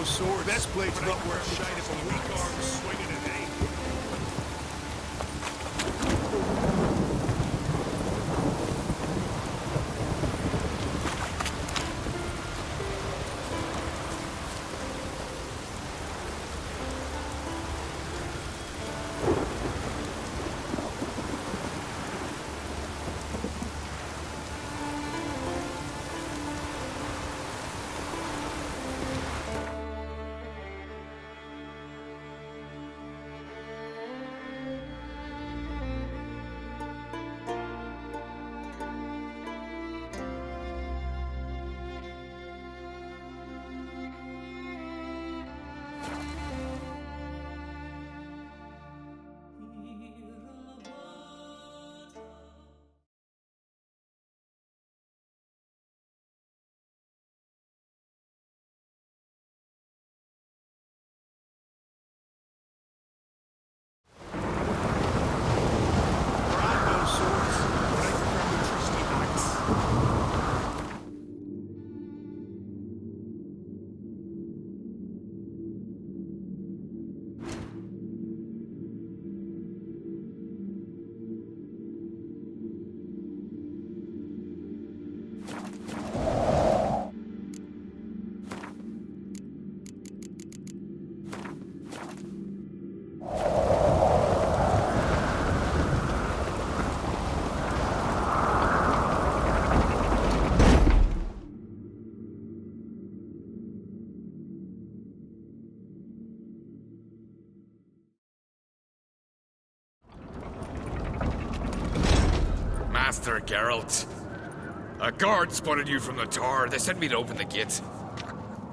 swords. Best blade's not worth shite if a weak arm swinging at aim. Master Geralt. A guard spotted you from the tower. They sent me to open the gate.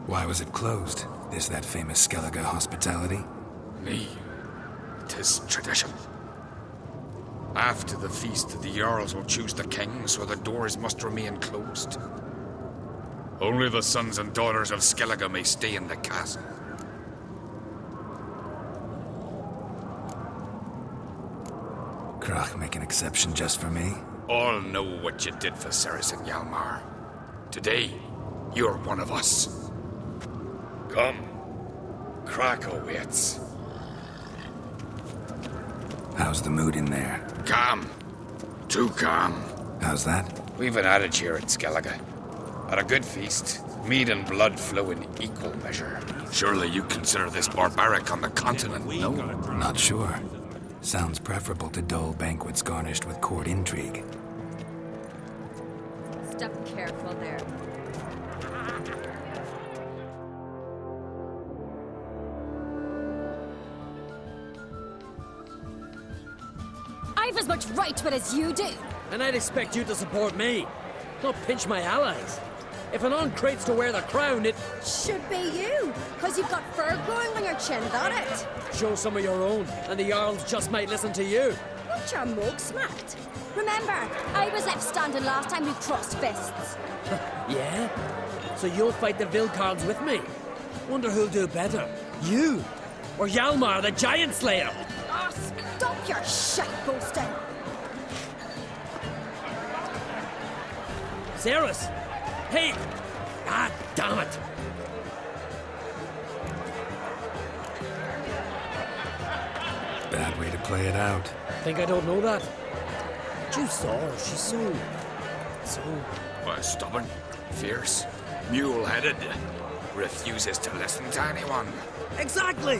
Why was it closed? Is that famous Skellige hospitality? Me. 'Tis tradition. After the feast, the Jarls will choose the king, so the doors must remain closed. Only the sons and daughters of Skellige may stay in the castle. Crach make an exception just for me? All know what you did for Cerys and Hjalmar. Today, you're one of us. Come. Crach awaits. How's the mood in there? Calm. Too calm. How's that? We've an adage here at Skellige. At a good feast, mead and blood flow in equal measure. Surely you consider this barbaric on the continent, no? Not sure. Sounds preferable to dull banquets garnished with court intrigue. Step careful there. I've as much right to it as you do. And I'd expect you to support me, not pinch my allies. If an uncrate's to wear the crown, it... Should be you, because you've got fur growing on your chin, that it? Show some of your own, and the Jarls just might listen to you. Not your mug smacked. Remember, I was left standing last time we crossed fists. Yeah? So you'll fight the Vilcards with me? Wonder who'll do better, you or Hjalmar the Giant Slayer? Oh, stop your shite boasting. Cerys! Hey! Ah, damn it! Bad way to play it out. Think I don't know that? But you saw her, she's so... Well, stubborn, fierce, mule-headed. Refuses to listen to anyone. Exactly!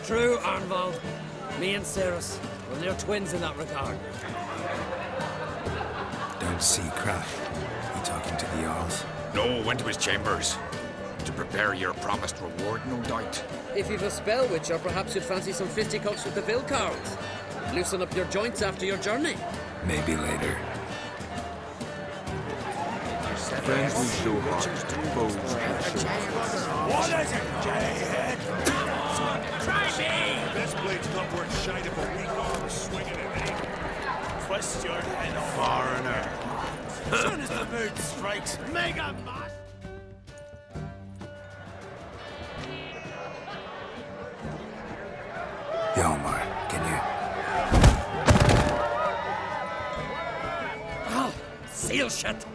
True, Arnvald. Me and Cerys, well, they're twins in that regard. Don't see Crach. He talking to the Jarls? No, went to his chambers. To prepare your promised reward, no doubt. If you've a spell witch, or perhaps you'd fancy some fisticuffs with the Vilcards. Loosen up your joints after your journey. Maybe later. Friends we show heart, foes we show. What is it, Jayhead? Try me! Best blade's not worth shite if a weak arm swinging at aim. Twist your head, foreigner. As soon as the mood strikes, mega mass. Hjalmar, can you... Oh, seal shut!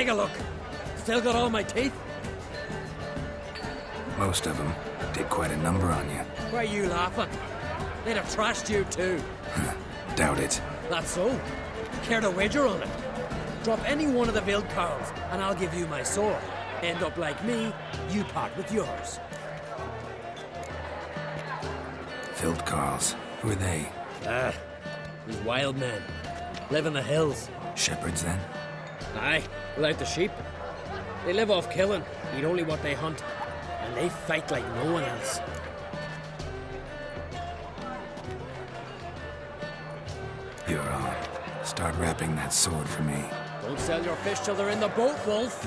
Take a look. Still got all my teeth? Most of them did quite a number on you. Why are you laughing? They'd have trashed you too. Doubt it. That's so. Care to wager on it? Drop any one of the Vild Carls, and I'll give you my sword. End up like me, you part with yours. Field Carls. Who are they? These wild men. Live in the hills. Shepherds, then? Aye, without the sheep. They live off killing, eat only what they hunt, and they fight like no one else. You're on. Start wrapping that sword for me. Don't sell your fish till they're in the boat, Wolf.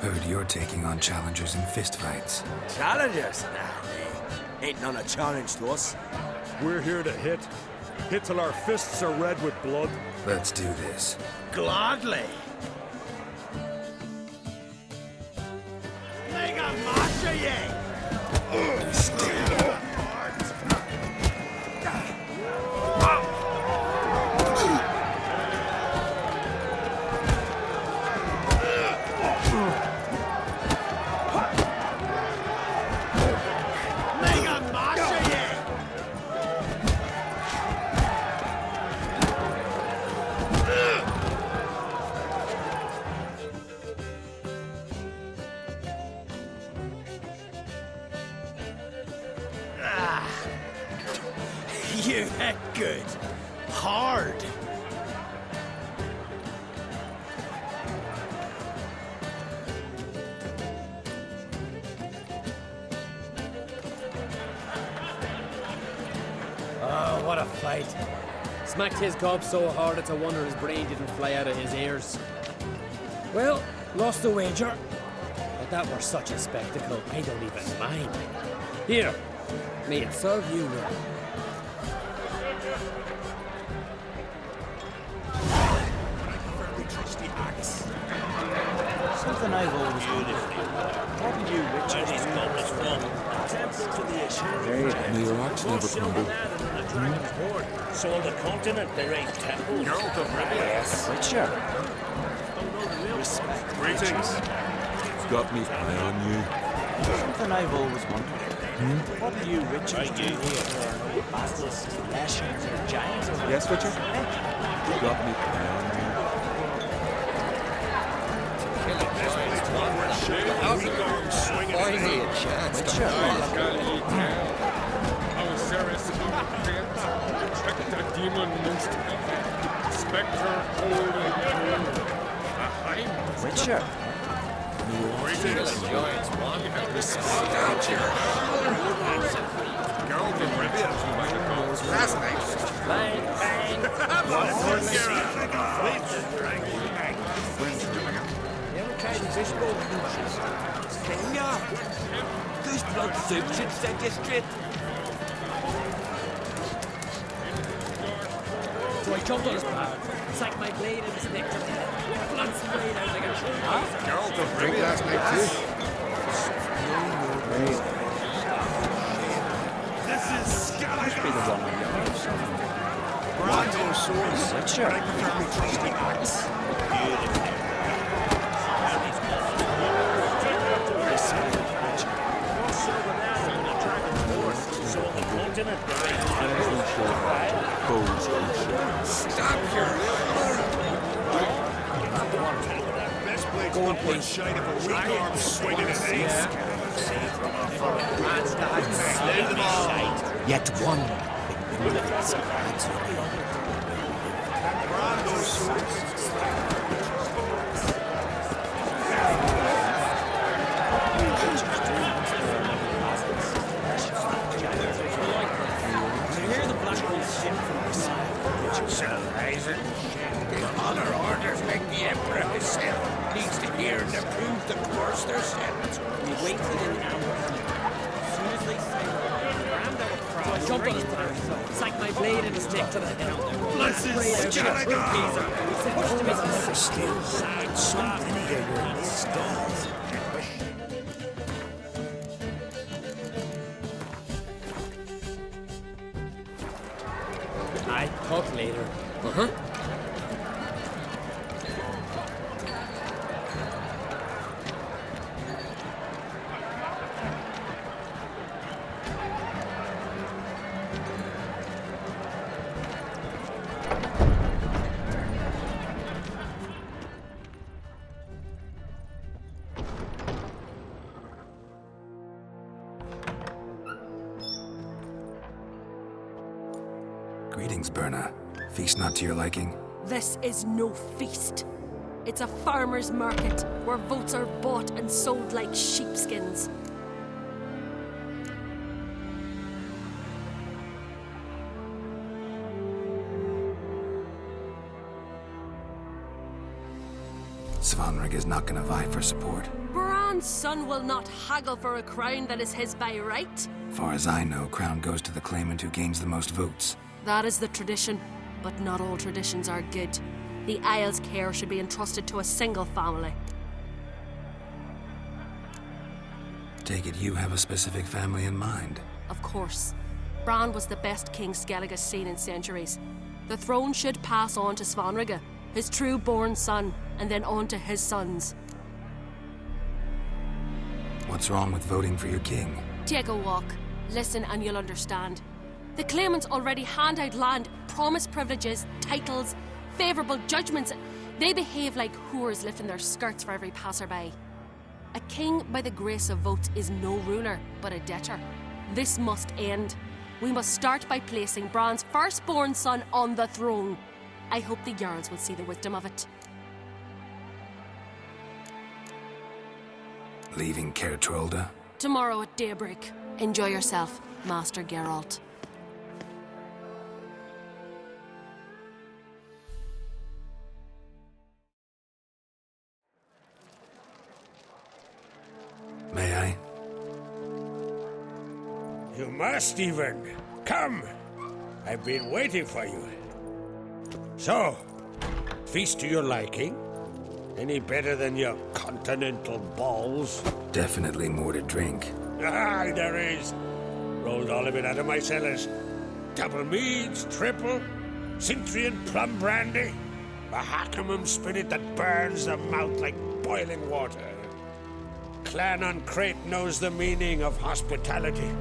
Heard you're taking on challengers in fistfights. Challengers? Nah, ain't none a challenge to us. We're here to hit. Hit till our fists are red with blood. Let's do this. Gladly. Mega master ye! Mega master ye! You hit good. Hard. Oh, what a fight. Smacked his gob so hard it's a wonder his brain didn't fly out of his ears. Well, lost the wager. But that were such a spectacle, I don't even mind. Here, may it serve you well. Trusty axe. Something I've always wondered. What do you Richard is goblins from? Attempts to the issue. May your axe never crumble. So on the continent there ain't temples. Geralt of Rivia. Yes. Richard. Respect. Greetings. Got me eye on you. Something I've always wondered. What do you Richards do here? Basilisk, lashings, or giants? Or Yes, Richard? Got me eye on you. Finally a chance to Check that demon monster. Spectre holding Richard. Geralt of Rivia. Last night. Bang, bang. You ever tried the fishbowl? This blood soup should set you straight. So I jumped on his back, sank my blade in his neck to the head. Blood sprayed out like a shoe. Geralt of Rivia. Last night too. This is Scalaga. Brando swords. Richard. I prefer me trusty axe. So on the continent there ain't temples. Stop your... Best blade's upward shite of a weak arm swinging an ace. Slay them all. Yet one. Brando swords. Other orders like the Emperor himself needs to hear and approve the course they're set. We waited an hour. As soon as they signed so I jumped on his back, sank my blade in his neck to the head. Blood sprayed out like a shoe. Pushed him into the Still, something here your list does. I talk later. Uh-huh. Greetings, Berna. Feast not to your liking? This is no feast. It's a farmer's market where votes are bought and sold like sheepskins. Svanrig is not gonna vie for support. Bran's son will not haggle for a crown that is his by right. Far as I know, crown goes to the claimant who gains the most votes. That is the tradition, but not all traditions are good. The Isle's care should be entrusted to a single family. Take it you have a specific family in mind. Of course. Bran was the best king Skellig has seen in centuries. The throne should pass on to Svanrige, his true-born son, and then on to his sons. What's wrong with voting for your king? Take a walk. Listen and you'll understand. The claimants already hand out land, promise privileges, titles, favourable judgments. They behave like whores lifting their skirts for every passerby. A king by the grace of votes is no ruler, but a debtor. This must end. We must start by placing Bran's firstborn son on the throne. I hope the Jarls will see the wisdom of it. Leaving Caer Trolda? Tomorrow at daybreak. Enjoy yourself, Master Geralt. May I? You must, even. Come! I've been waiting for you. So, feast to your liking? Any better than your continental balls? Definitely more to drink. Aye, there is. Rolled all of it out of my cellars. Double meads, triple, Cintrian plum brandy, a Hackamum spirit that burns the mouth like boiling water. Clan on Crate knows the meaning of hospitality.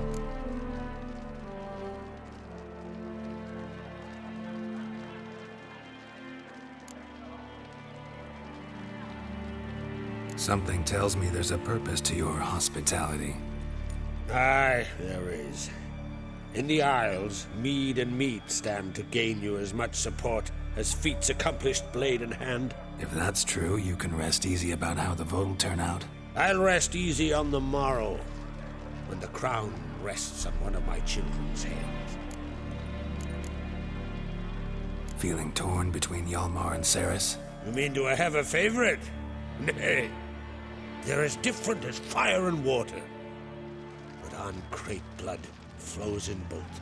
Something tells me there's a purpose to your hospitality. Aye, there is. In the Isles, mead and meat stand to gain you as much support as feats accomplished blade in hand. If that's true, you can rest easy about how the vote will turn out. I'll rest easy on the morrow, when the crown rests on one of my children's heads. Feeling torn between Hjalmar and Cerys? You mean do I have a favorite? Nay. They're as different as fire and water. But on Crate blood flows in both.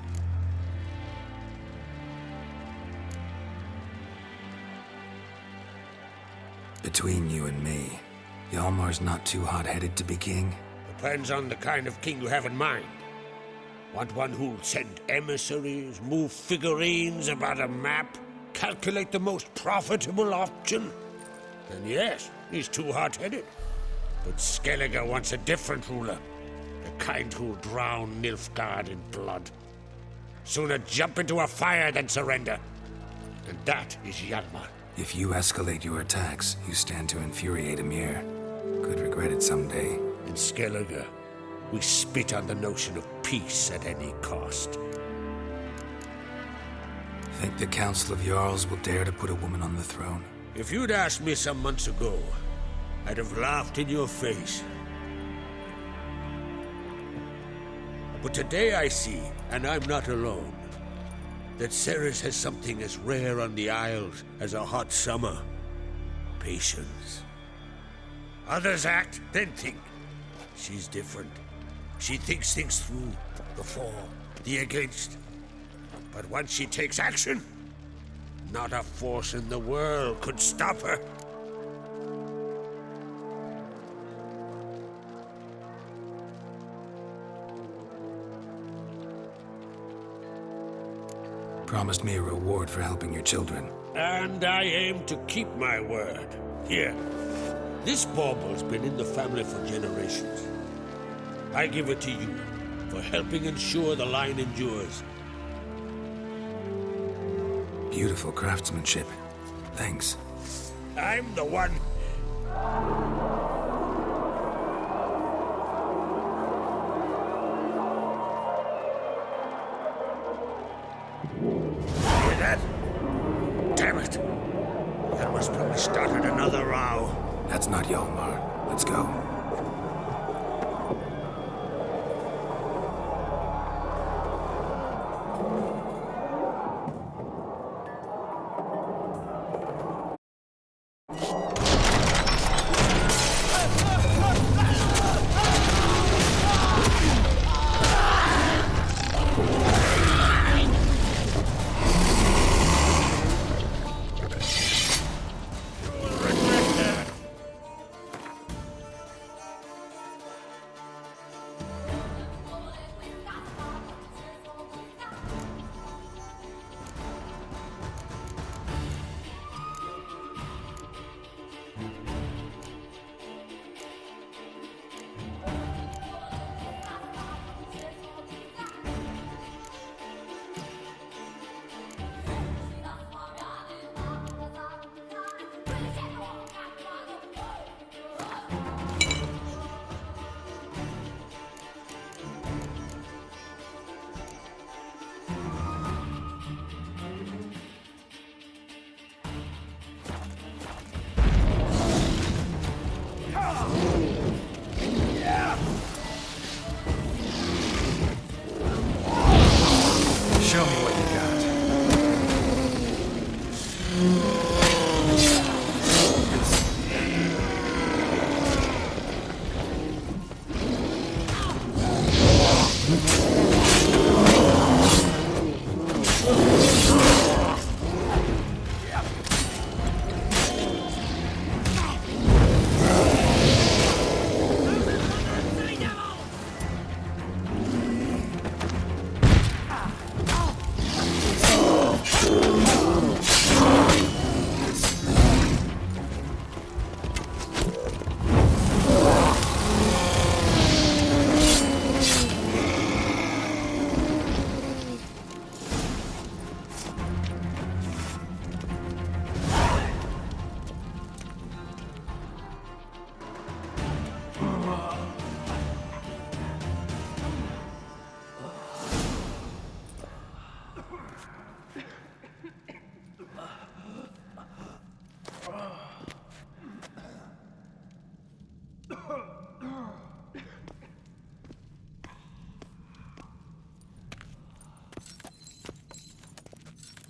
Between you and me, Hjalmar's not too hot-headed to be king? Depends on the kind of king you have in mind. Want one who'll send emissaries, move figurines about a map, calculate the most profitable option? Then yes, he's too hot-headed. But Skellige wants a different ruler. The kind who'll drown Nilfgaard in blood. Sooner jump into a fire than surrender. And that is Hjalmar. If you escalate your attacks, you stand to infuriate Emir. Could regret it someday. In Skellige, we spit on the notion of peace at any cost. Think the Council of Jarls will dare to put a woman on the throne? If you'd asked me some months ago, I'd have laughed in your face. But today I see, and I'm not alone, that Cerys has something as rare on the Isles as a hot summer. Patience. Others act, then think. She's different. She thinks things through, the for, the against. But once she takes action, not a force in the world could stop her. promised me a reward for helping your children. And I aim to keep my word. Here, this bauble's been in the family for generations. I give it to you for helping ensure the line endures. Beautiful craftsmanship. Thanks. I'm the one. Hear that? Damn it! That was probably started another row. That's not Hjalmar. Let's go. Show me what you got.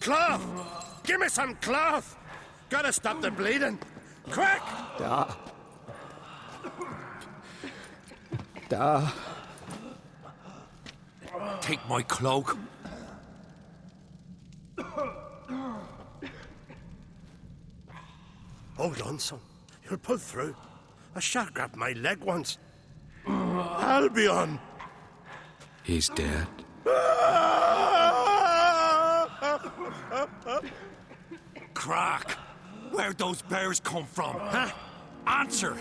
Cloth! Give me some cloth! Gotta stop the bleeding! Quick! Take my cloak. Hold on, son. You'll pull through. A shark grabbed my leg once. Albion! He's dead. Crack! Where'd those bears come from, huh? Answer!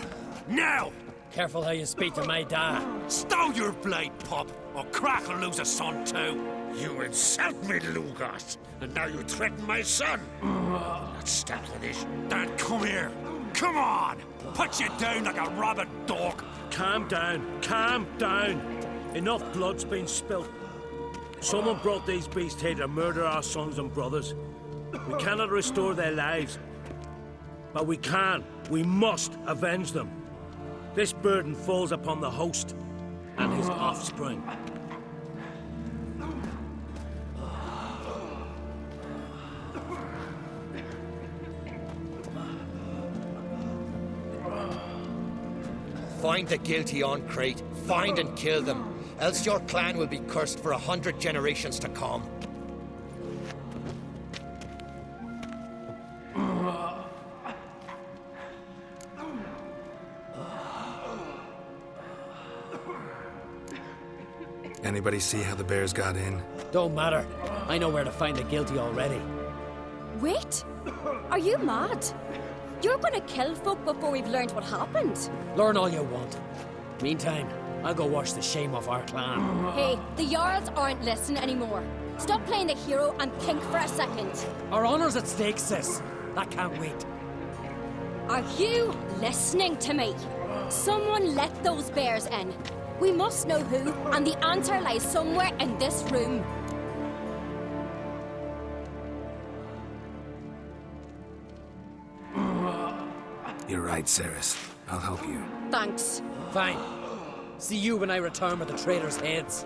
Now! Careful how you speak to my dad. Stow your blade, pup, or Crack will lose a son too. You insult me, Lugos, and now you threaten my son. Let's stop with this. Dad, come here. Come on! Put you down like a rabid dog. Calm down. Calm down. Enough blood's been spilt. Someone brought these beasts here to murder our sons and brothers. We cannot restore their lives. But we can. We must avenge them. This burden falls upon the host and his offspring. Find the guilty on Crate. Find and kill them. Else your clan will be cursed for 100 generations to come. Anybody see how the bears got in? Don't matter. I know where to find the guilty already. Wait! Are you mad? You're gonna kill folk before we've learned what happened. Learn all you want. Meantime, I'll go wash the shame off our clan. Hey, the Jarls aren't listening anymore. Stop playing the hero and think for a second. Our honor's at stake, sis. I can't wait. Are you listening to me? Someone let those bears in. We must know who, and the answer lies somewhere in this room. You're right, Cerys. I'll help you. Thanks. Fine. See you when I return with the traitors' heads.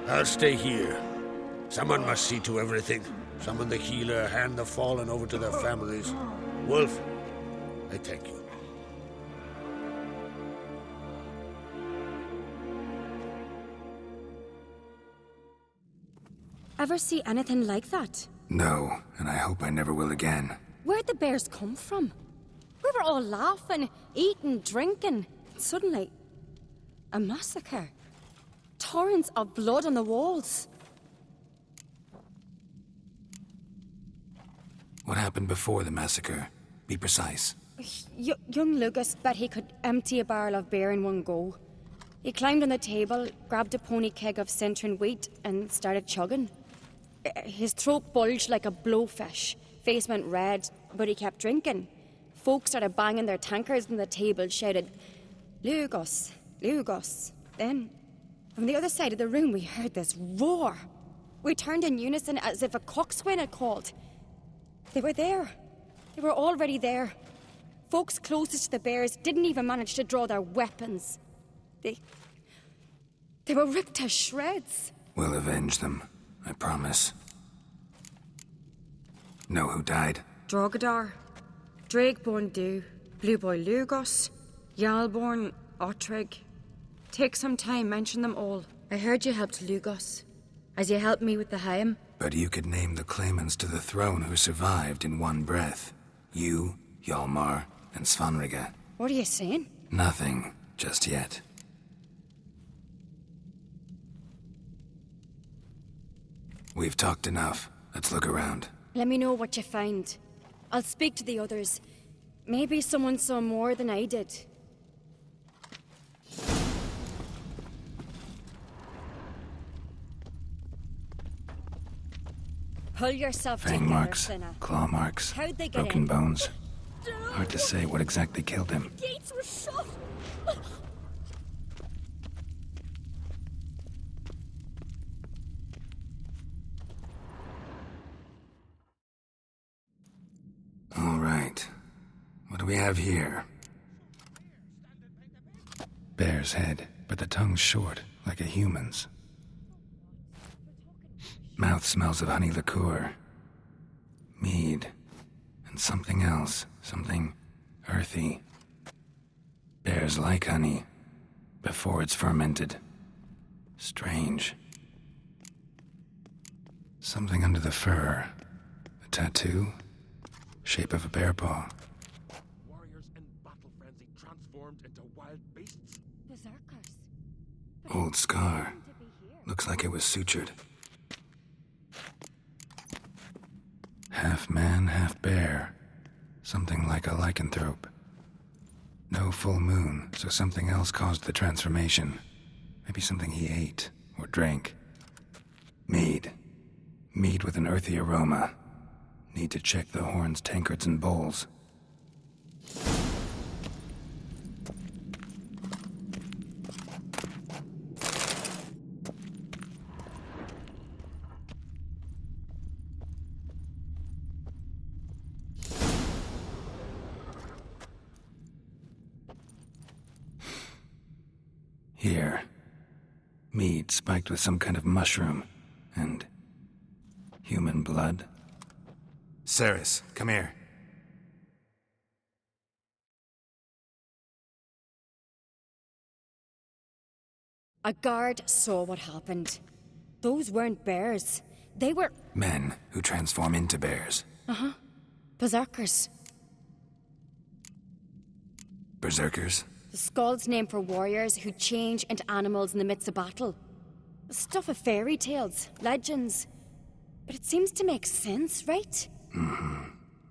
I'll stay here. Someone must see to everything. Summon the healer, hand the fallen over to their families. Wolf, I thank you. Ever see anything like that? No, and I hope I never will again. Where'd the bears come from? We were all laughing, eating, drinking. Suddenly, a massacre. Torrents of blood on the walls. What happened before the massacre? Be precise. Young Lucas bet he could empty a barrel of beer in one go. He climbed on the table, grabbed a pony keg of Centron wheat, and started chugging. His throat bulged like a blowfish. Face went red, but he kept drinking. Folk started banging their tankards on the table, shouted, "Lugos, Lugos." Then, from the other side of the room, we heard this roar. We turned in unison as if a coxswain had called. They were there. They were already there. Folks closest to the bears didn't even manage to draw their weapons. They were ripped to shreds. We'll avenge them, I promise. Know who died? Drogadar, Drakeborn Du, Blue Boy Lugos, Yalborn, Ottrig. Take some time, mention them all. I heard you helped Lugos, as you helped me with the Haim. But you could name the claimants to the throne who survived in one breath. You, Hjalmar, and Svanrige. What are you saying? Nothing, just yet. We've talked enough. Let's look around. Let me know what you find. I'll speak to the others. Maybe someone saw more than I did. Pull yourself Fang together, marks, Finna. claw marks, How'd they get broken in? bones. Hard to say what exactly killed him. Gates were shut. All right. What do we have here? Bear's head, but the tongue's short, like a human's. Mouth smells of honey liqueur. Mead. And something else. Something earthy. Bears like honey. Before it's fermented. Strange. Something under the fur. A tattoo? Shape of a bear paw. Warriors in battle frenzy transformed into wild beasts. Berserkers. Old scar. Looks like it was sutured. Half man, half bear. Something like a lycanthrope. No full moon, so something else caused the transformation. Maybe something he ate or drank. Mead. Mead with an earthy aroma. Need to check the horns, tankards, and bowls. Here. Mead spiked with some kind of mushroom. And human blood. Cerys, come here. A guard saw what happened. Those weren't bears. They were... Men who transform into bears. Uh-huh. Berserkers. Berserkers? The Skald's name for warriors who change into animals in the midst of battle. Stuff of fairy tales, legends. But it seems to make sense, right?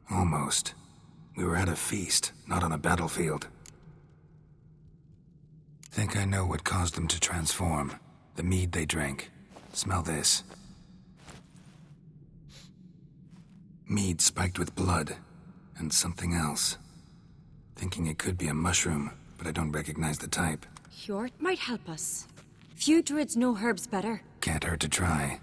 Almost. We were at a feast, not on a battlefield. Think I know what caused them to transform. The mead they drank. Smell this. Mead spiked with blood. And something else. Thinking it could be a mushroom, but I don't recognize the type. Hjort might help us. Few druids know herbs better. Can't hurt to try.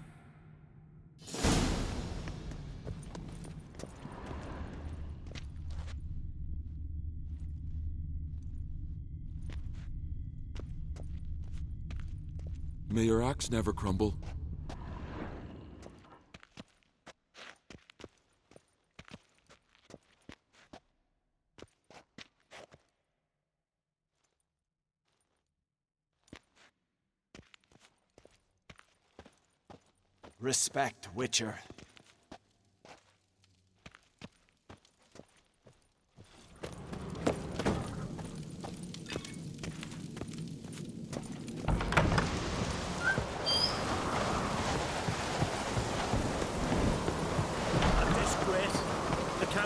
May your axe never crumble. Respect, Witcher.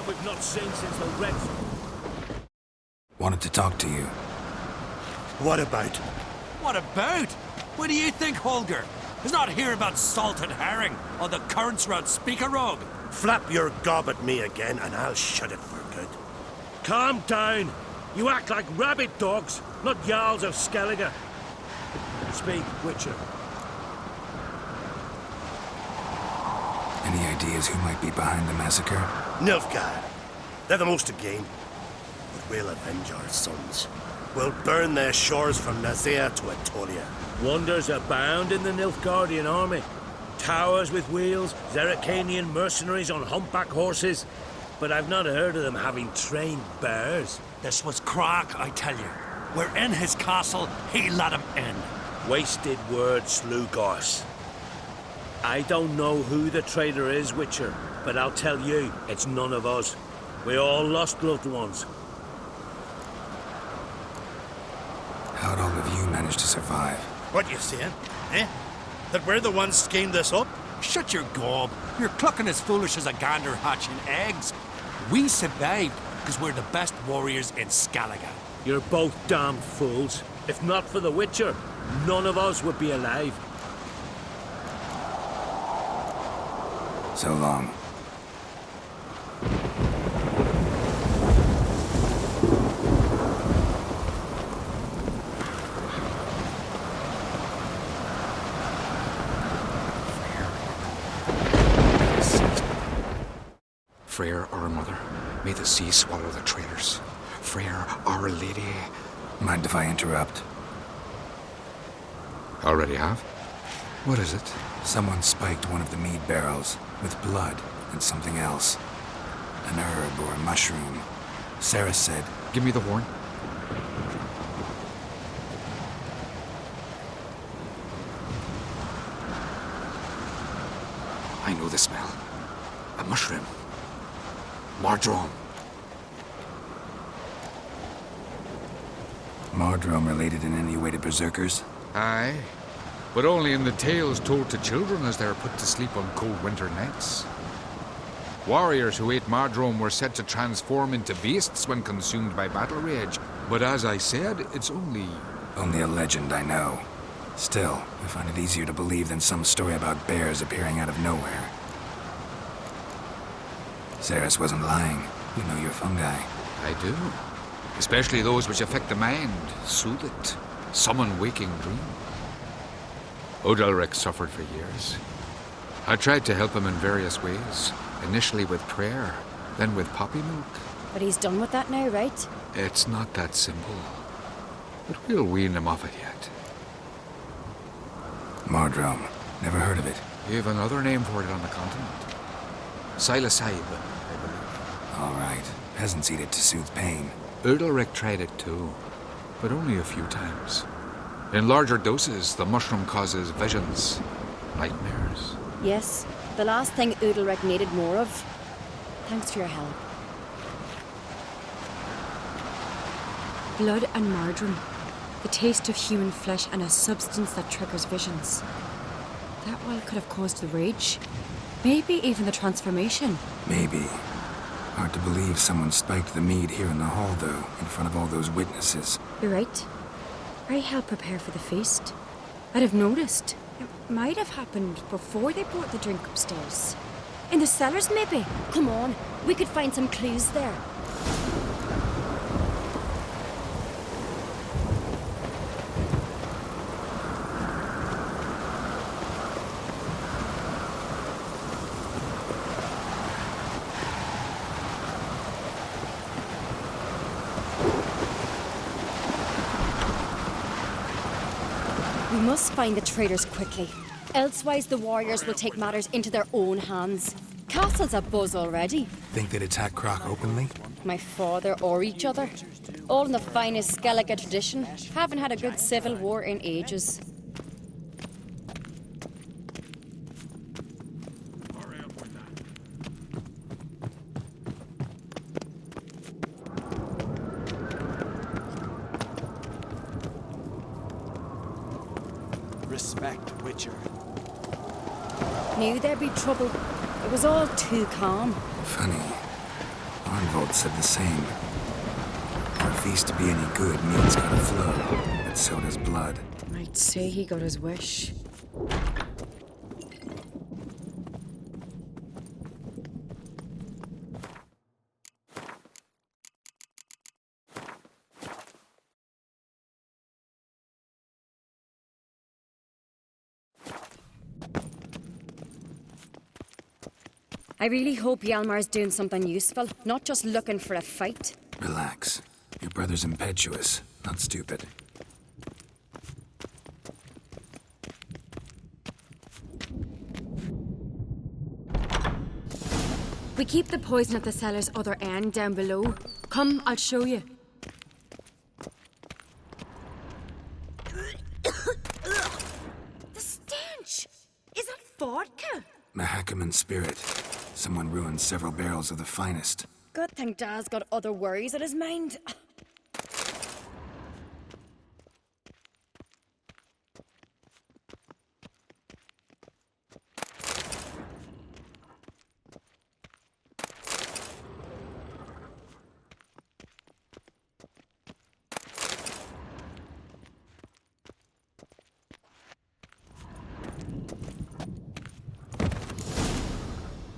We've not seen since the Reds. Wanted to talk to you. What about? What about? What do you think, Holger? He's not here about salted herring or the currents round Speakerog. Flap your gob at me again and I'll shut it for good. Calm down. You act like rabid dogs, not Jarls of Skellige. Speak, Witcher. Any ideas who might be behind the massacre? Nilfgaard. They're the most to gain. But we'll avenge our sons. We'll burn their shores from Nazea to Atolia. Wonders abound in the Nilfgaardian army. Towers with wheels, Zerrikanian mercenaries on humpback horses. But I've not heard of them having trained bears. This was Crach, I tell you. We're in his castle, he let him in. Wasted words, Lugos. I don't know who the traitor is, Witcher, but I'll tell you, it's none of us. We all lost loved ones. How'd all of you manage to survive? What you saying? Eh? That we're the ones schemed this up? Shut your gob. You're clucking as foolish as a gander hatching eggs. We survived because we're the best warriors in Skellige. You're both damn fools. If not for the Witcher, none of us would be alive. So long. Freyr, our mother, may the sea swallow the traitors. Freyr, our lady. Mind if I interrupt? Already have? What is it? Someone spiked one of the mead barrels with blood and something else. An herb or a mushroom. Sarah said... Give me the horn. I know the smell. A mushroom. Mardrome. Mardrome related in any way to berserkers? Aye. But only in the tales told to children as they are put to sleep on cold winter nights. Warriors who ate Mardrome were said to transform into beasts when consumed by battle rage. But as I said, it's only... Only a legend, I know. Still, I find it easier to believe than some story about bears appearing out of nowhere. Ceres wasn't lying. You know your fungi. I do. Especially those which affect the mind, soothe it, summon waking dream. Odalric suffered for years. I tried to help him in various ways, initially with prayer, then with poppy milk. But he's done with that now, right? It's not that simple. But we'll wean him off it yet. Mardrome. Never heard of it. You have another name for it on the continent. Psilocybe, I believe. All right. Peasants eat it to soothe pain. Odalric tried it too, but only a few times. In larger doses, the mushroom causes visions, nightmares. Yes, the last thing Udalric needed more of. Thanks for your help. Blood and Mardrome. The taste of human flesh and a substance that triggers visions. That well could have caused the rage. Maybe even the transformation. Maybe. Hard to believe someone spiked the mead here in the hall, though, in front of all those witnesses. You're right. I helped prepare for the feast. I'd have noticed. It might have happened before they brought the drink upstairs. In the cellars, maybe? Come on, we could find some clues there. We must find the traitors quickly. Elsewise, the warriors will take matters into their own hands. Castle's abuzz already. Think they'd attack Croc openly? My father or each other. All in the finest Skellige tradition. Haven't had a good civil war in ages. Respect, Witcher. Knew there'd be trouble. It was all too calm. Funny. Arnvold said the same. For a feast to be any good, mead's gotta flow, but so does blood. I'd say he got his wish. I really hope Hjalmar's doing something useful, not just looking for a fight. Relax. Your brother's impetuous, not stupid. We keep the poison at the cellar's other end down below. Come, I'll show you. The stench! Is that vodka? Mahakaman spirit. Someone ruined several barrels of the finest. Good thing Dad's got other worries on his mind.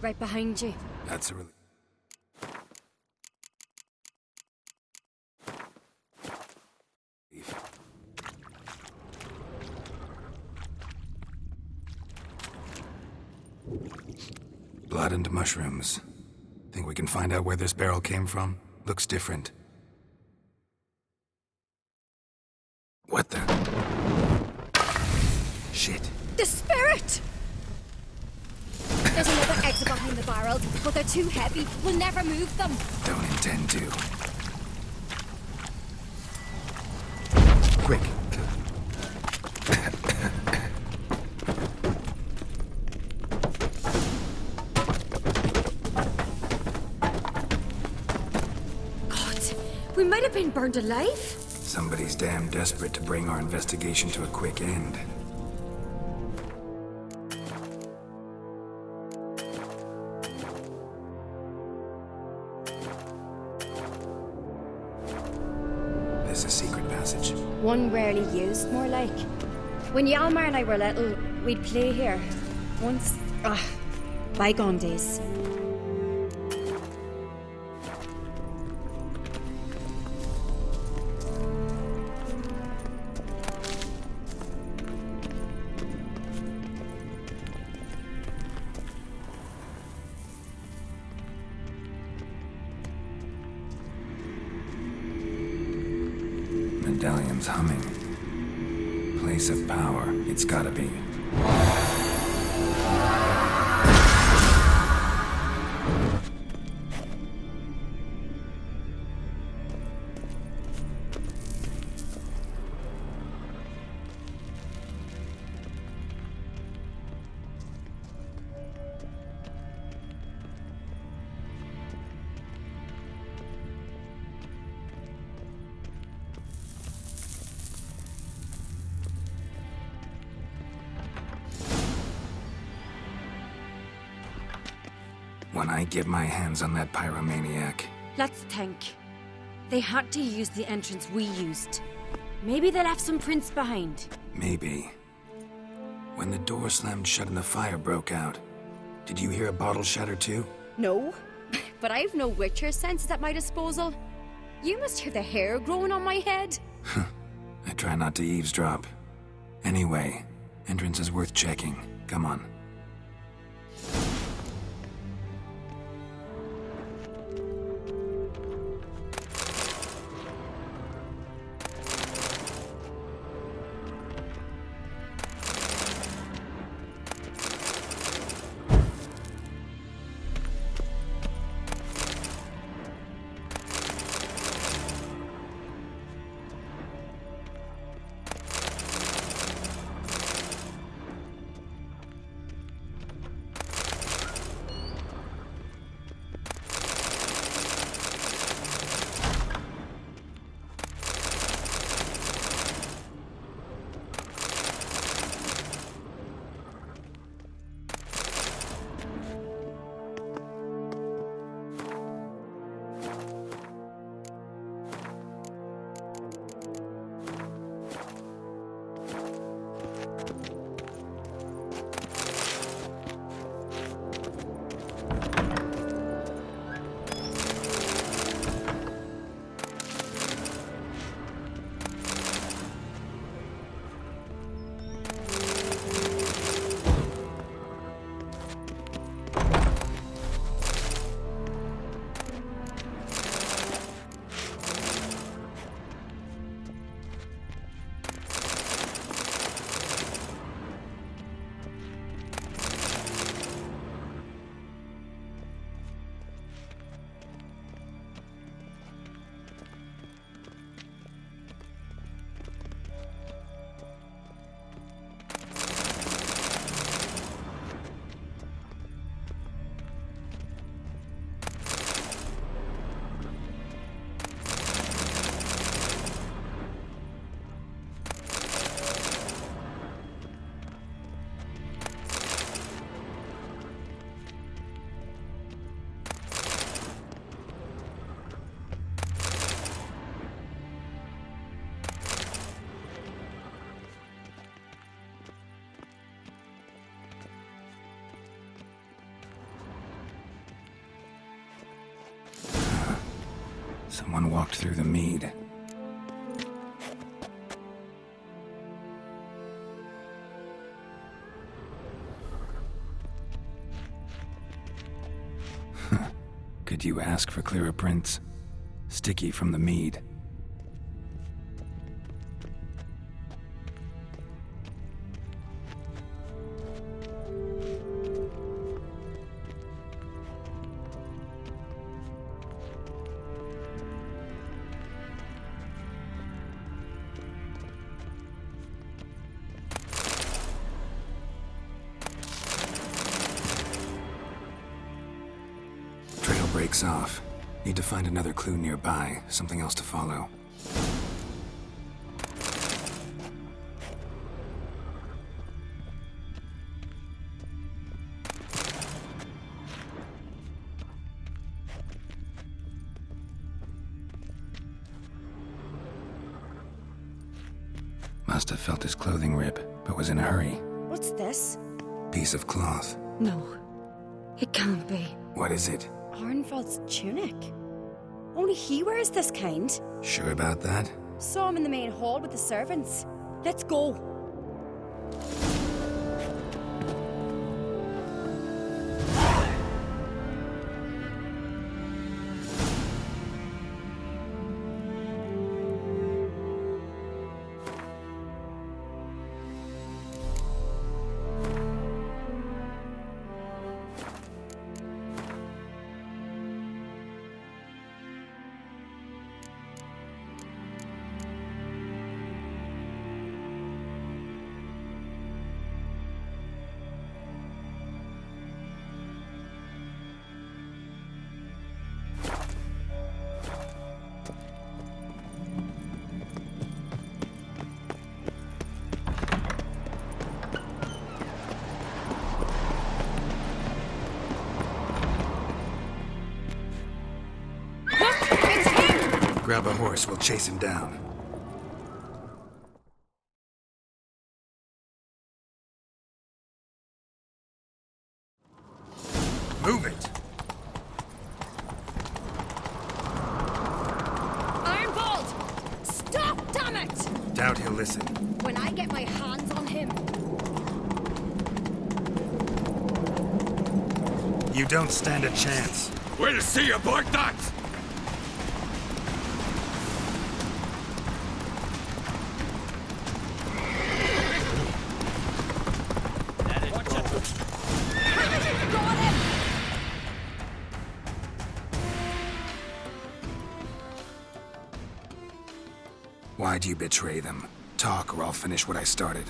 Right behind you. That's a relief. Blood and mushrooms. Think we can find out where this barrel came from? Looks different. What the? Shit. The spirit! There's another exit behind the barrels, but they're too heavy. We'll never move them. Don't intend to. Quick. God, we might have been burned alive. Somebody's damn desperate to bring our investigation to a quick end. There's a secret passage. One rarely used, more like. When Hjalmar and I were little, we'd play here. Once. Bygone days. Medallion's humming. Place of power. It's gotta be. when I get my hands on that pyromaniac. Let's think. They had to use the entrance we used. Maybe they left some prints behind. Maybe. When the door slammed shut and the fire broke out, did you hear a bottle shatter too? No, but I've no Witcher senses at my disposal. You must hear the hair growing on my head. I try not to eavesdrop. Anyway, entrance is worth checking. Come on. Someone walked through the mead. Could you ask for clearer prints? Sticky from the mead. Trail breaks off. Need to find another clue nearby, something else to follow. Must have felt his clothing rip, but was in a hurry. What's this? Piece of cloth. No, it can't be. What is it? Arnvald's tunic. Only he wears this kind. Sure about that? Saw him in the main hall with the servants. Let's go. Grab a horse, we'll chase him down. Move it! Ironbolt! Stop, damn it! Doubt he'll listen. When I get my hands on him. You don't stand a chance. We'll see about that! Got him! Why'd you betray them? Talk, or I'll finish what I started.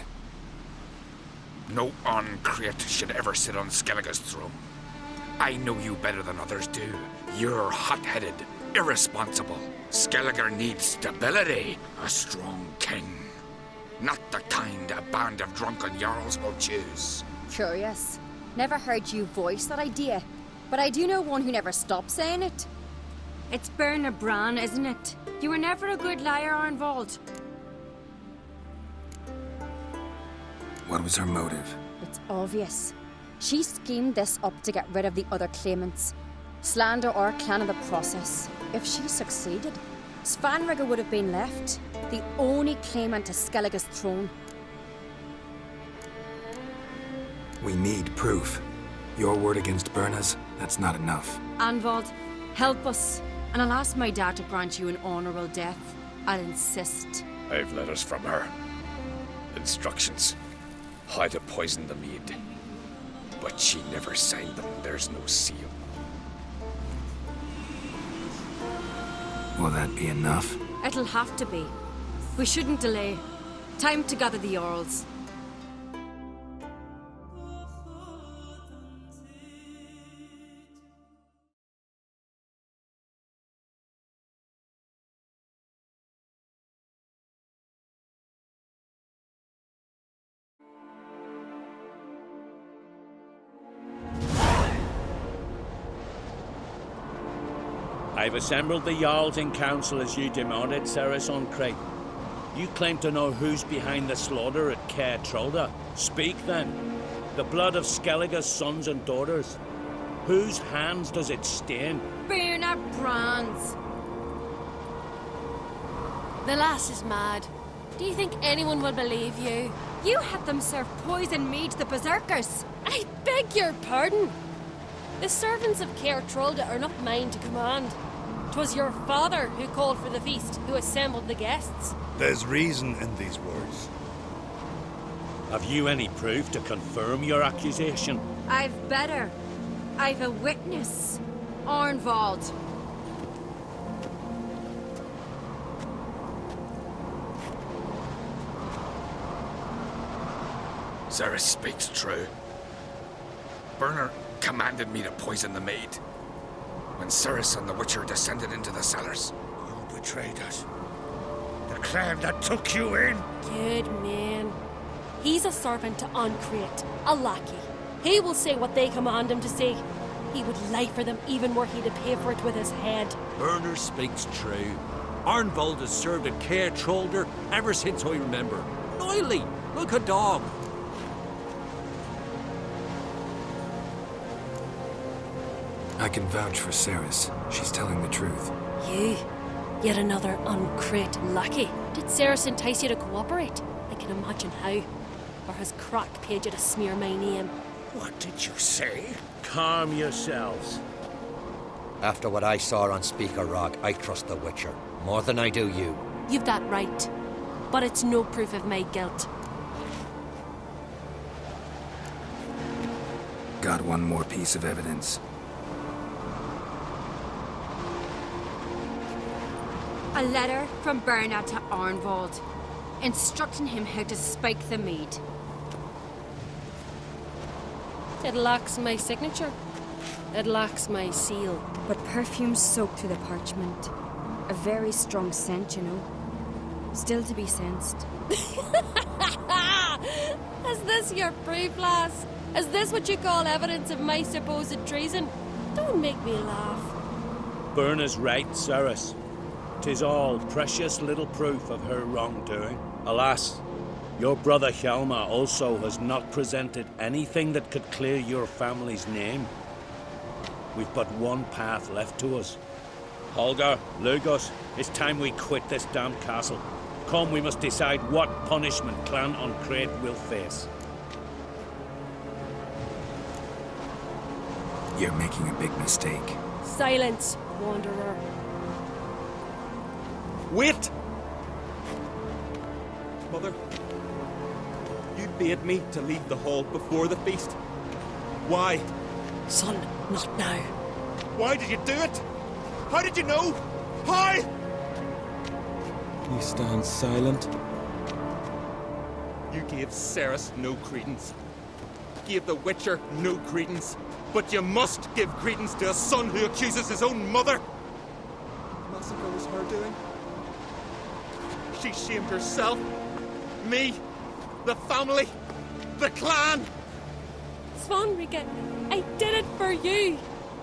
No Uncreate should ever sit on Skellige's throne. I know you better than others do. You're hot-headed, irresponsible. Skellige needs stability, a strong king. Not the kind a band of drunken jarls will choose. Curious. Never heard you voice that idea, but I do know one who never stops saying it. It's Berna Bran, isn't it? You were never a good liar, Arnvold. What was her motive? It's obvious. She schemed this up to get rid of the other claimants. Slander our clan in the process. If she succeeded, Svanrige would have been left, the only claimant to Skellige's throne. We need proof. Your word against Berna's, that's not enough. Arnvold, help us, and I'll ask my dad to grant you an honorable death. I'll insist. I've letters from her. Instructions. How to poison the mead. But she never signed them. There's no seal. Will that be enough? It'll have to be. We shouldn't delay. Time to gather the Jarls. I've assembled the Jarls in council as you demanded, Cerys Uncreate. You claim to know who's behind the slaughter at Caer Trolda. Speak then. The blood of Skellige's sons and daughters. Whose hands does it stain? Berna Bran's. The lass is mad. Do you think anyone will believe you? You had them serve poison mead to the berserkers. I beg your pardon. The servants of Caer Trolda are not mine to command. 'Twas your father who called for the feast, who assembled the guests. There's reason in these words. Have you any proof to confirm your accusation? I've better. I've a witness. Arnvold. Cerys speaks true. Berna commanded me to poison the maid. When Cerys and the Witcher descended into the cellars. You betrayed us. The clan that took you in. Good man. He's a servant to Uncreate, a lackey. He will say what they command him to say. He would lie for them even were he to pay for it with his head. Berner speaks true. Arnvold has served at Caer Trolder ever since I remember. Oily, like a dog. I can vouch for Cerys. She's telling the truth. You? Yet another Uncreate lackey? Did Cerys entice you to cooperate? I can imagine how. Or has Crack paid you to smear my name? What did you say? Calm yourselves. After what I saw on Speaker Rock, I trust the Witcher. More than I do you. You've that right. But it's no proof of my guilt. Got one more piece of evidence. A letter from Berna to Arnvold, instructing him how to spike the mead. It lacks my signature. It lacks my seal. But perfume soaked through the parchment. A very strong scent, you know. Still to be sensed. Is this your proof, lass? Is this what you call evidence of my supposed treason? Don't make me laugh. Berna's right, Cerys. 'Tis all precious little proof of her wrongdoing. Alas, your brother Hjalmar also has not presented anything that could clear your family's name. We've but one path left to us. Holger, Lugos, it's time we quit this damned castle. Come, we must decide what punishment Clan Uncrate will face. You're making a big mistake. Silence, Wanderer. Wait! Mother, you bade me to leave the hall before the feast. Why? Son, not now. Why did you do it? How did you know? How? You stand silent. You gave Cerys no credence. Gave the Witcher no credence. But you must give credence to a son who accuses his own mother. The massacre was her doing. She shamed herself, me, the family, the clan. Svanrige, I did it for you.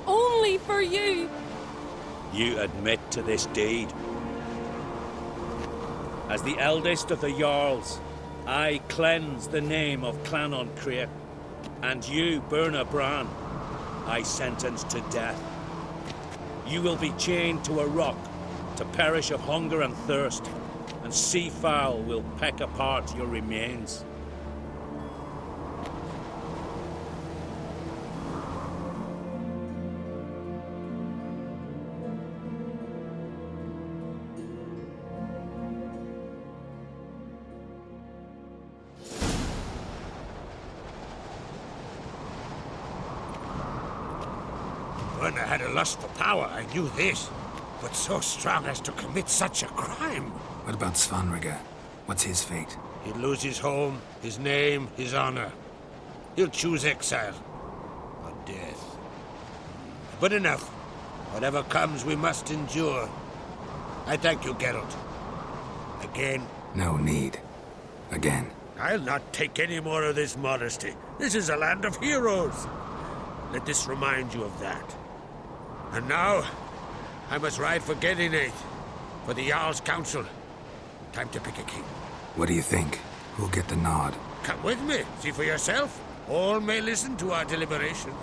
Only for you. You admit to this deed. As the eldest of the Jarls, I cleanse the name of Clan Uncrate, and you, Birna Bran, I sentence to death. You will be chained to a rock to perish of hunger and thirst, and sea fowl will peck apart your remains. When I had a lust for power, I knew this. But so strong as to commit such a crime. What about Svanrige? What's his fate? He'll lose his home, his name, his honor. He'll choose exile. Or death. But enough. Whatever comes, we must endure. I thank you, Geralt. Again. No need. Again. I'll not take any more of this modesty. This is a land of heroes. Let this remind you of that. And now, I must ride for Gedinate, for the Jarl's Council. Time to pick a king. What do you think? Who'll get the nod? Come with me, see for yourself. All may listen to our deliberations.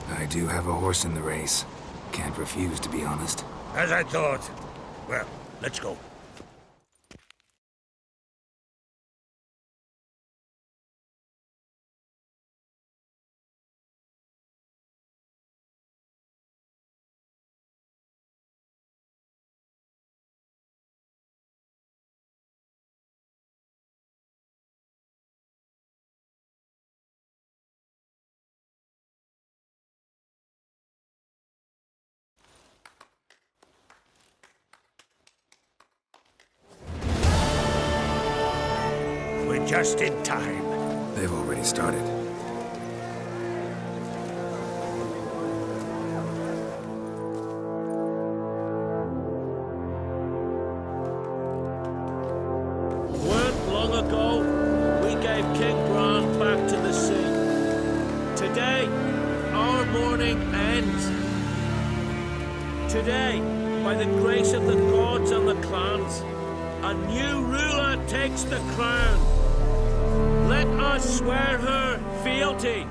I do have a horse in the race. Can't refuse, to be honest. As I thought. Well, let's go. We're just in time. They've already started. Weren't long ago, we gave King Bran back to the sea. Today, our mourning ends. Today, by the grace of the gods and the clans, a new ruler takes the crown. Let us swear her fealty.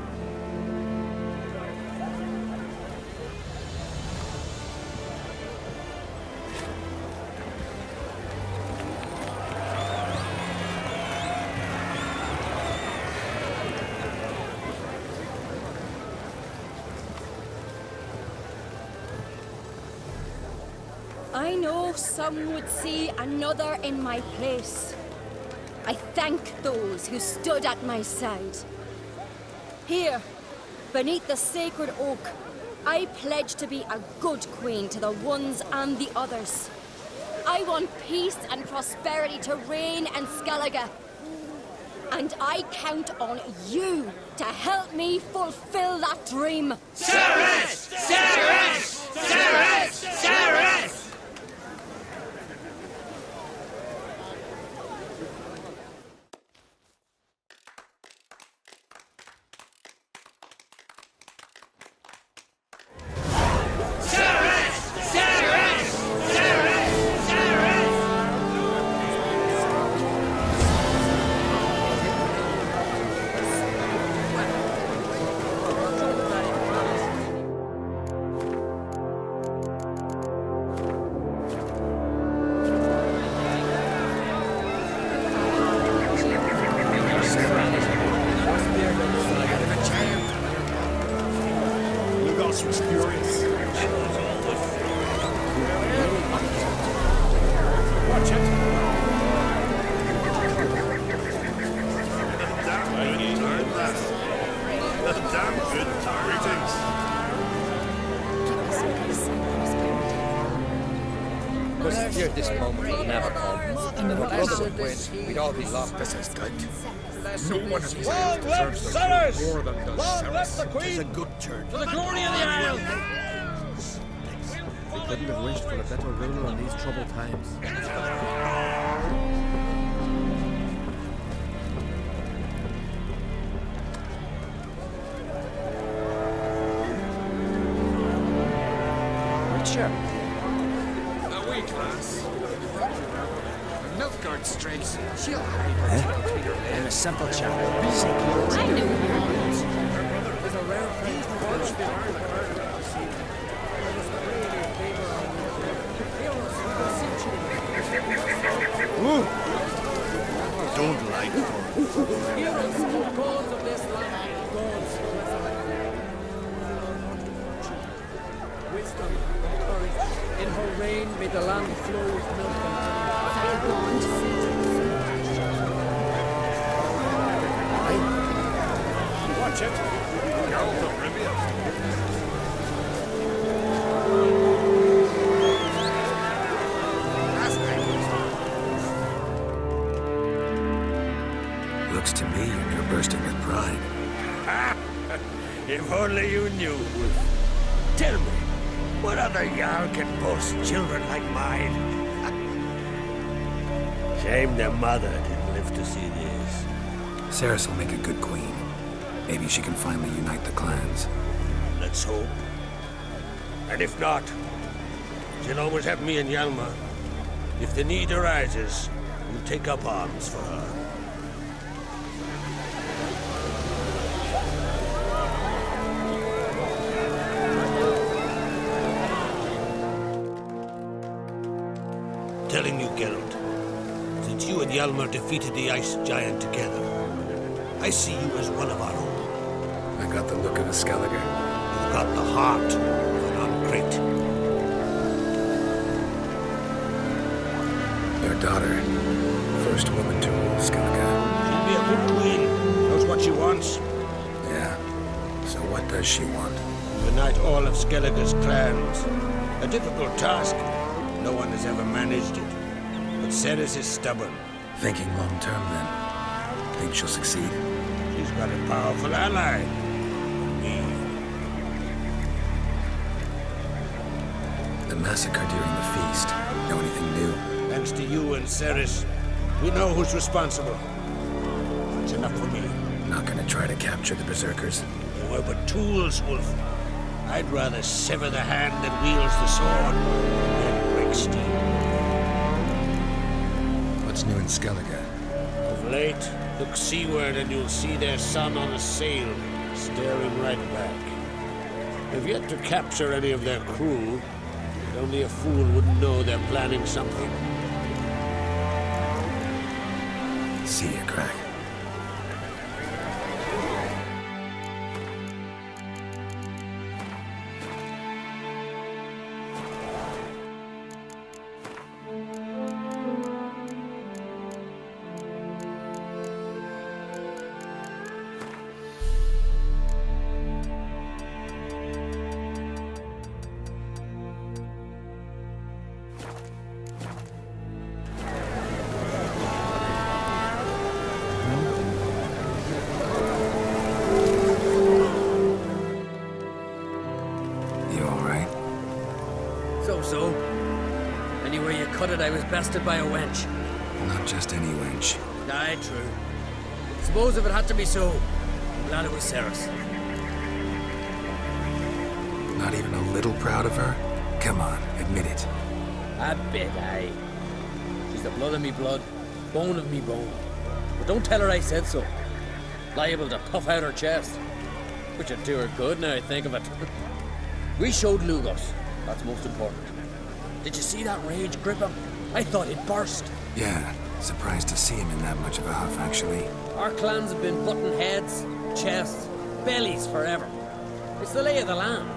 I know some would see another in my place. I thank those who stood at my side. Here, beneath the sacred oak, I pledge to be a good queen to the ones and the others. I want peace and prosperity to reign in Skellige. And I count on you to help me fulfill that dream. Cerys! Cerys! Cerys! Cerys! Cerys! Lugos was furious. Watch it. Damn good greetings. Was feared this moment would never come. If our brother would win, we'd all be lost. This is good. No one in these Long isles live deserves the Ceres! throne more than does Long live Ceres. the Queen! A good turn. For the glory of the Isle! We couldn't have wished for a better ruler in these troubled times. Witcher. A weak lass. When Nilfgaard strikes, she'll hide her tail between her legs. In a simple chat. I knew There's a rare friend Don't like them. heroes, gods of this land, gods. Wisdom and courage. In her reign may the land flow with milk and Watch it. Geralt of Rivia. Looks to me you're bursting with pride. If only you knew, Wolf. Tell me, what other Jarl can boast children like mine? Shame their mother didn't live to see this. Ceres will make a good queen. Maybe she can finally unite the clans. Let's hope. And if not, she'll always have me and Hjalmar. If the need arises, we'll take up arms for her. Telling you, Geralt, since you and Hjalmar defeated the Ice Giant together, I see you as one of our own. I got the look of a Skelliger. You've got the heart of an Uncrate. Your daughter, first woman to rule Skellige. She'll be a good queen. Knows what she wants. Yeah. So what does she want? Unite all of Skellige's clans. A difficult task. No one has ever managed it. But Ceres is stubborn. Thinking long term, then. Think she'll succeed? She's got a powerful ally. Me. The massacre during the feast. Know anything new? Thanks to you and Ceres, we know who's responsible. That's enough for me. Not gonna try to capture the berserkers? They were but tools, Wolf. I'd rather sever the hand that wields the sword than break steel. What's new in Skellige? Of late, look seaward and you'll see their sun on a sail, staring right back. They've yet to capture any of their crew, but only a fool wouldn't know they're planning something. See ya, Crack. So. Anywhere you cut it, I was bested by a wench. Not just any wench. Aye, true. Suppose if it had to be so, I'm glad it was Ceres. Not even a little proud of her? Come on, admit it. A bit, aye. She's the blood of me blood, bone of me bone. But don't tell her I said so. Liable to puff out her chest. Which would do her good now I think of it. We showed Lugos. That's most important. Did you see that rage grip him? I thought he'd burst. Yeah, surprised to see him in that much of a huff, actually. Our clans have been butting heads, chests, bellies forever. It's the lay of the land.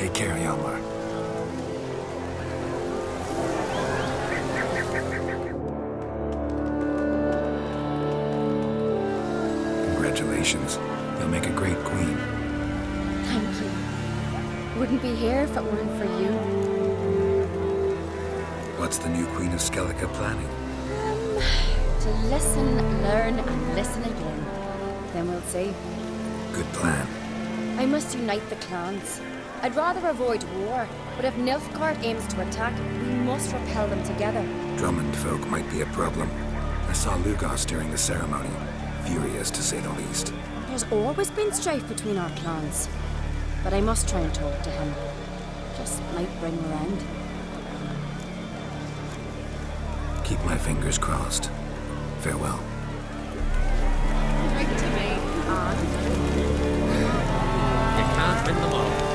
Take care, Hjalmar. Congratulations. You'll make a great queen. Thank you. Wouldn't be here if it weren't for you. What's the new Queen of Skellige planning? To listen, learn, and listen again. Then we'll see. Good plan. I must unite the clans. I'd rather avoid war, but if Nilfgaard aims to attack, we must repel them together. Drummond folk might be a problem. I saw Lugos during the ceremony. Furious, to say the least. There's always been strife between our clans. But I must try and talk to him. Just might bring him around. Keep my fingers crossed. Farewell. Right to me, You can't win them all.